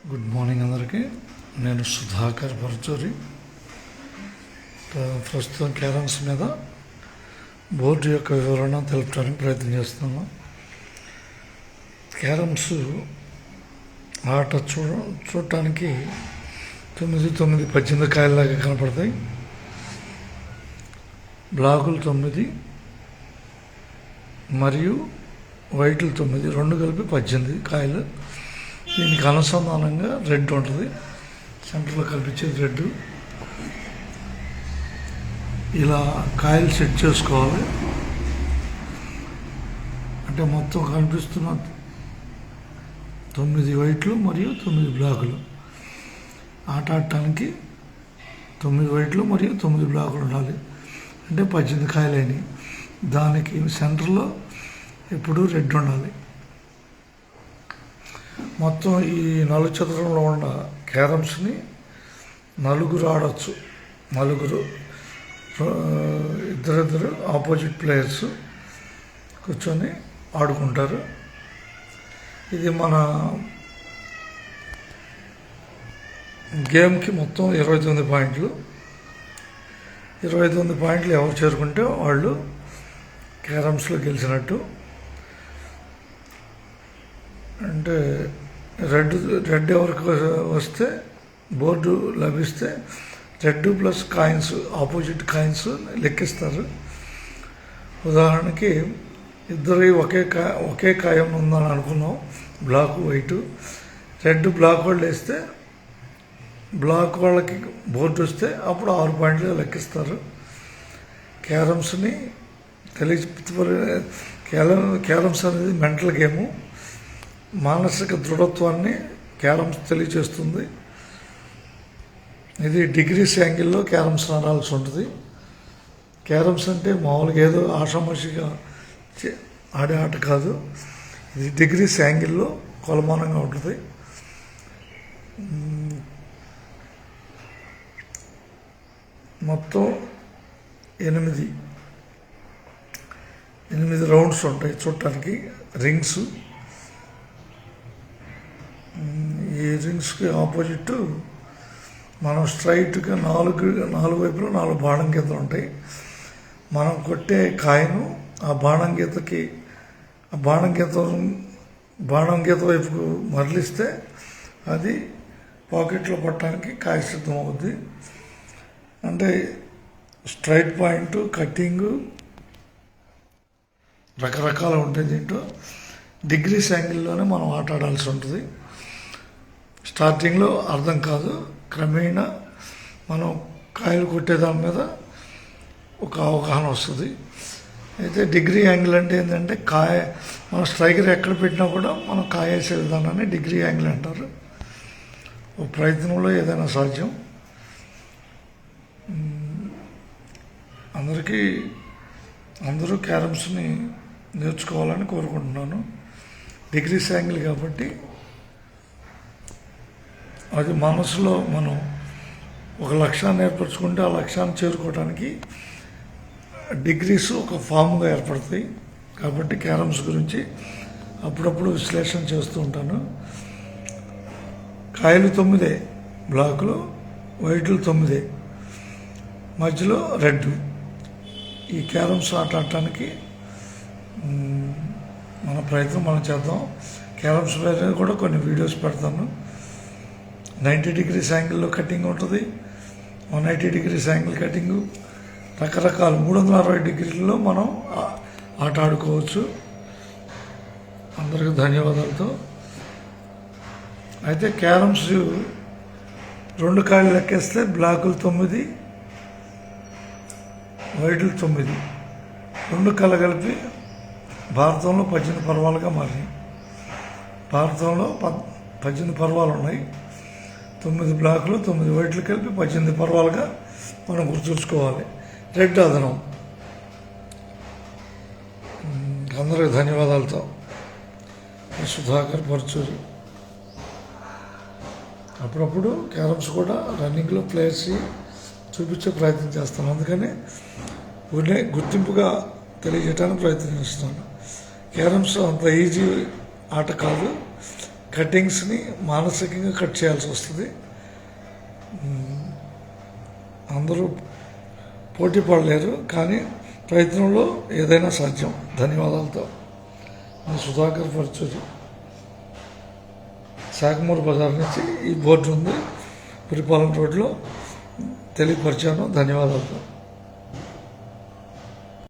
Good morning అందరికీ. నేను సుధాకర్ పరచూరి. ప్రస్తుతం క్యారమ్స్ మీద బోర్డు యొక్క వివరణ తెలుపడానికి ప్రయత్నం చేస్తున్నాను. క్యారమ్స్ ఆట చూడటానికి 9 కాయల్లాగా కనపడతాయి. బ్లాకులు 9 మరియు వైట్లు 9, రెండు కలిపి 18 కాయలు. దీనికి అనుసంధానంగా రెడ్ ఉంటుంది, సెంటర్లో కల్పించేది రెడ్. ఇలా కాయలు సెట్ చేసుకోవాలి. అంటే మొత్తం కనిపిస్తున్న 9 వైట్లు మరియు 9 బ్లాకులు. ఆట ఆడటానికి 9 వైట్లు మరియు 9 బ్లాకులు ఉండాలి. అంటే 18 కాయలైనవి. దానికి సెంటర్లో ఎప్పుడూ రెడ్ ఉండాలి. మొత్తం ఈ 4 చతురంలో ఉన్న క్యారమ్స్ని నలుగురు ఆడవచ్చు. నలుగురు, ఇద్దరిద్దరు ఆపోజిట్ ప్లేయర్స్ కూర్చొని ఆడుకుంటారు. ఇది మన గేమ్కి మొత్తం 29 పాయింట్లు. 29 పాయింట్లు ఎవరు చేరుకుంటే వాళ్ళు క్యారమ్స్లో గెలిచినట్టు. అంటే రెడ్ ఎవరికి వస్తే, బోర్డు లభిస్తే red plus coins, opposite coins లెక్కిస్తారు. ఉదాహరణకి ఇద్దరు ఒకే కాయం ఉందని అనుకున్నాం, బ్లాక్ వైట్. రెడ్ బ్లాక్ వాళ్ళు వేస్తే బ్లాక్ వాళ్ళకి బోర్డు వస్తే అప్పుడు 6 పాయింట్లు లెక్కిస్తారు. క్యారమ్స్ని క్యారమ్స్ అనేది మెంటల్ గేము. మానసిక దృఢత్వాన్ని క్యారమ్స్ తెలియజేస్తుంది. ఇది డిగ్రీస్ యాంగిల్లో క్యారమ్స్ ఆడాల్సి ఉంటుంది. క్యారమ్స్ అంటే మామూలుగా ఏదో ఆషామాషిగా ఆడే ఆట కాదు. ఇది డిగ్రీస్ యాంగిల్లో కొలమానంగా ఉంటుంది. మొత్తం 8 రౌండ్స్ ఉంటాయి చూడటానికి. రింగ్స్, ఈ రింగ్స్కి ఆపోజిట్ మనం స్ట్రైట్గా 4 వైపులో 4 బాణం గీతలు ఉంటాయి. మనం కొట్టే కాయను ఆ బాణం గీత వైపుకు మరలిస్తే అది పాకెట్లో పట్టడానికి కాయ సిద్ధం అవుద్ది. అంటే స్ట్రైట్ పాయింట్, కట్టింగు రకరకాలు ఉంటాయి. దీంట్లో డిగ్రీస్ యాంగిల్లోనే మనం ఆట ఆడాల్సి ఉంటుంది. స్టార్టింగ్లో అర్థం కాదు, క్రమేణా మనం కాయలు కొట్టే దాని మీద ఒక అవగాహన వస్తుంది. అయితే డిగ్రీ యాంగిల్ అంటే ఏంటంటే మన స్ట్రైకర్ ఎక్కడ పెట్టినా కూడా మనం కాయ వేసే విధానాన్ని డిగ్రీ యాంగిల్ అంటారు. ఒక ప్రయత్నంలో ఏదైనా సాధ్యం. అందరూ క్యారమ్స్ని నేర్చుకోవాలని కోరుకుంటున్నాను. డిగ్రీస్ యాంగిల్ కాబట్టి అది మనసులో మనం ఒక లక్ష్యాన్ని ఏర్పరచుకుంటే ఆ లక్ష్యాన్ని చేరుకోవడానికి డిగ్రీస్ ఒక ఫామ్గా ఏర్పడతాయి. కాబట్టి క్యారమ్స్ గురించి అప్పుడప్పుడు విశ్లేషణ చేస్తూ ఉంటాను. కాయలు 9, బ్లాకులు వైట్లు 9, మధ్యలో రెడ్. ఈ క్యారమ్స్ ఆట ఆడటానికి మన ప్రయత్నం మనం చేద్దాం. క్యారమ్స్ మీద కూడా కొన్ని వీడియోస్ పెడతాను. 90 డిగ్రీస్ యాంగిల్లో కటింగ్ ఉంటుంది, 180 డిగ్రీస్ యాంగిల్ కటింగు, రకరకాల 360 డిగ్రీల్లో మనం ఆట ఆడుకోవచ్చు. అందరికీ ధన్యవాదాలతో. అయితే క్యారమ్స్ 2 కాయలు లెక్కేస్తే బ్లాకులు 9, వైట్లు 9, 2 కలగలిపి భారతంలో 18 పర్వాలుగా మారినాయి. భారతంలో 18 పర్వాలు ఉన్నాయి. 9 బ్లాకులు 9 వైట్లు కలిపి 18 పర్వాలుగా మనం గుర్తుంచుకోవాలి. రెడ్ అదనం. అందరికి ధన్యవాదాలతో సుధాకర్ పరచూరి. అప్పుడప్పుడు క్యారమ్స్ కూడా రన్నింగ్లో ప్లేయర్స్ చూపించే ప్రయత్నం చేస్తాను. అందుకని గుర్తింపుగా తెలియజేయడానికి ప్రయత్నం చేస్తున్నాను. క్యారమ్స్ అంత ఈజీ ఆట కాదు. కటింగ్స్ని మానసికంగా కట్ చేయాల్సి వస్తుంది. అందరూ పోటీ పడలేరు, కానీ ప్రయత్నంలో ఏదైనా సాధ్యం. ధన్యవాదాలతో మీ సుధాకర్ పరచూరి, శాఖమూరు బజార్ నుంచి. ఈ బోర్డు ఉంది పురిపాలెం రోడ్లో, తెలియపరిచాను. ధన్యవాదాలతో.